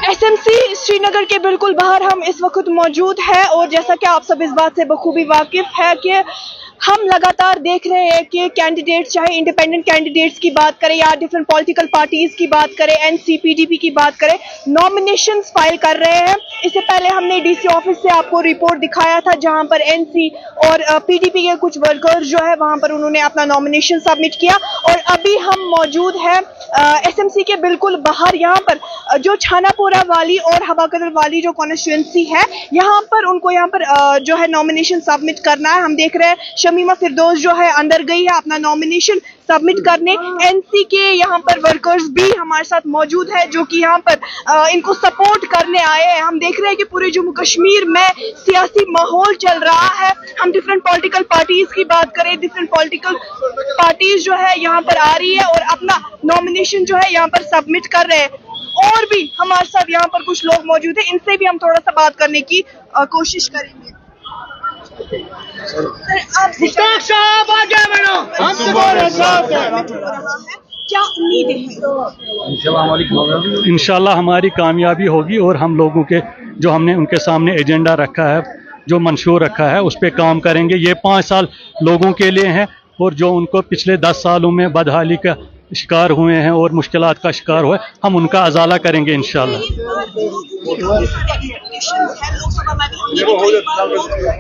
SMC Srinagar के बिल्कुल बाहर हम इस वक्त मौजूद है और जैसा कि आप सब इस बात से बखूबी वाकिफ है कि हम लगातार देख रहे हैं कि कैंडिडेट्स, चाहे इंडिपेंडेंट कैंडिडेट्स की बात करें या डिफरेंट पॉलिटिकल पार्टीज की बात करें, NC PDP की बात करें, नॉमिनेशंस फाइल कर रहे हैं। इससे पहले हमने DC ऑफिस से आपको रिपोर्ट दिखाया था जहां पर NC और PDP के कुछ वर्कर्स जो है वहां पर उन्होंने अपना नॉमिनेशन सबमिट किया और अभी हम मौजूद हैं SMC के बिल्कुल बाहर। यहाँ पर जो छानापोरा वाली और हवाकदर वाली जो कॉन्स्टिट्यूएंसी है यहाँ पर उनको यहाँ पर जो है नॉमिनेशन सबमिट करना है। हम देख रहे हैं शमीमा फिरदौस जो है अंदर गई है अपना नॉमिनेशन सबमिट करने। NC के यहाँ पर वर्कर्स भी हमारे साथ मौजूद है जो कि यहाँ पर इनको सपोर्ट करने आए हैं। हम देख रहे हैं कि पूरे जम्मू कश्मीर में सियासी माहौल चल रहा है। हम डिफरेंट पॉलिटिकल पार्टीज की बात करें, डिफरेंट पॉलिटिकल पार्टीज जो है यहाँ पर आ रही है और अपना नॉमिनेशन जो है यहाँ पर सबमिट कर रहे हैं। और भी हमारे साथ यहाँ पर कुछ लोग मौजूद हैं, इनसे भी हम थोड़ा सा बात करने की कोशिश करेंगे। क्या उम्मीद है? इंशाल्लाह हमारी कामयाबी होगी और हम लोगों के जो हमने उनके सामने एजेंडा रखा है, जो मंशूर रखा है, उस पर काम करेंगे। ये 5 साल लोगों के लिए हैं और जो उनको पिछले 10 सालों में बदहाली का शिकार हुए हैं और मुश्किलात का शिकार हुए, हम उनका अजाला करेंगे इंशाल्लाह।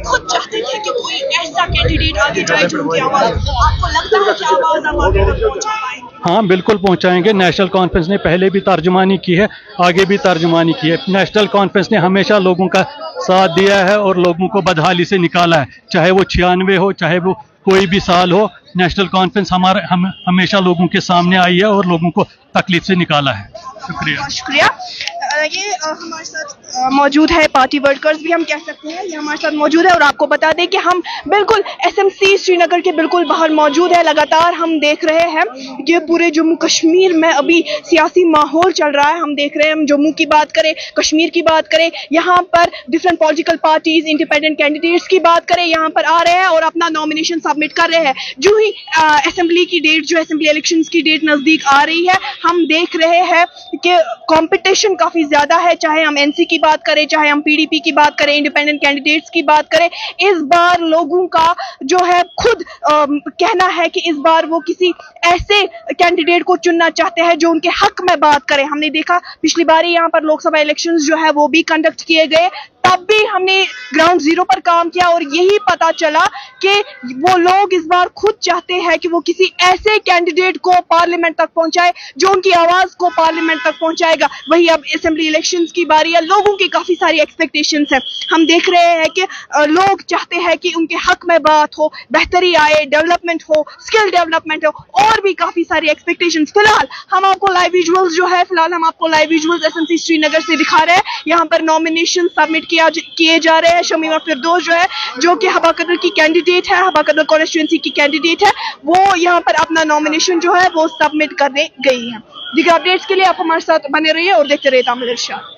खुद चाहते थे कि कोई ऐसा कैंडिडेट आगे जाए जो उनकी आवाज, आपको लगता है कि आवाज हम आगे तक पहुंचा पाएंगे? हाँ, बिल्कुल पहुंचाएंगे। नेशनल कॉन्फ्रेंस ने पहले भी तर्जुमानी की है, आगे भी तर्जुमानी की है। नेशनल कॉन्फ्रेंस ने हमेशा लोगों का साथ दिया है और लोगों को बदहाली से निकाला है, चाहे वो 96 हो, चाहे वो कोई भी साल हो। नेशनल कॉन्फ्रेंस हमेशा लोगों के सामने आई है और लोगों को तकलीफ से निकाला है। शुक्रिया। ये हमारे साथ मौजूद है पार्टी वर्कर्स भी हम कह सकते हैं, ये हमारे साथ मौजूद है और आपको बता दें कि हम बिल्कुल SMC श्रीनगर के बिल्कुल बाहर मौजूद है। लगातार हम देख रहे हैं कि पूरे जम्मू कश्मीर में अभी सियासी माहौल चल रहा है। हम देख रहे हैं, हम जम्मू की बात करें, कश्मीर की बात करें, यहाँ पर different political parties, independent candidates की बात करें, यहाँ पर आ रहे हैं और अपना नॉमिनेशन सबमिट कर रहे हैं। जो ही असेंबली की डेट, जो असेंबली इलेक्शंस की डेट नजदीक आ रही है, हम देख रहे हैं कि कंपटीशन काफी ज्यादा है। चाहे हम NC की बात करें, चाहे हम PDP की बात करें, इंडिपेंडेंट कैंडिडेट्स की बात करें, इस बार लोगों का जो है खुद कहना है कि इस बार वो किसी ऐसे कैंडिडेट को चुनना चाहते हैं जो उनके हक में बात करे। हमने देखा पिछली बारी यहाँ पर लोकसभा इलेक्शंस जो है वो भी कंडक्ट किए गए, तब भी हमने ग्राउंड जीरो पर काम किया और यही पता चला कि वो लोग इस बार खुद चाहते हैं कि वो किसी ऐसे कैंडिडेट को पार्लियामेंट तक पहुंचाए जो उनकी आवाज को पार्लियामेंट तक पहुंचाएगा। वही अब असेंबली इलेक्शंस की बारी है, लोगों की काफी सारी एक्सपेक्टेशंस है। हम देख रहे हैं कि लोग चाहते हैं कि उनके हक में बात हो, बेहतरी आए, डेवलपमेंट हो, स्किल डेवलपमेंट हो और भी काफी सारी एक्सपेक्टेशंस। फिलहाल हम आपको लाइव विजुअल्स जो है, SMC श्रीनगर से दिखा रहे हैं। यहाँ पर नॉमिनेशन सबमिट किए जा रहे हैं। शमीमा फिरदौस जो है, जो कि हवाकदर की कैंडिडेट है, हवाकदर कॉन्स्टिट्यूएंसी की कैंडिडेट है, वो यहाँ पर अपना नॉमिनेशन जो है वो सबमिट करने गई है। दीगर अपडेट्स के लिए आप हमारे साथ बने रहिए और देखते रहिए तामिल इरशाद।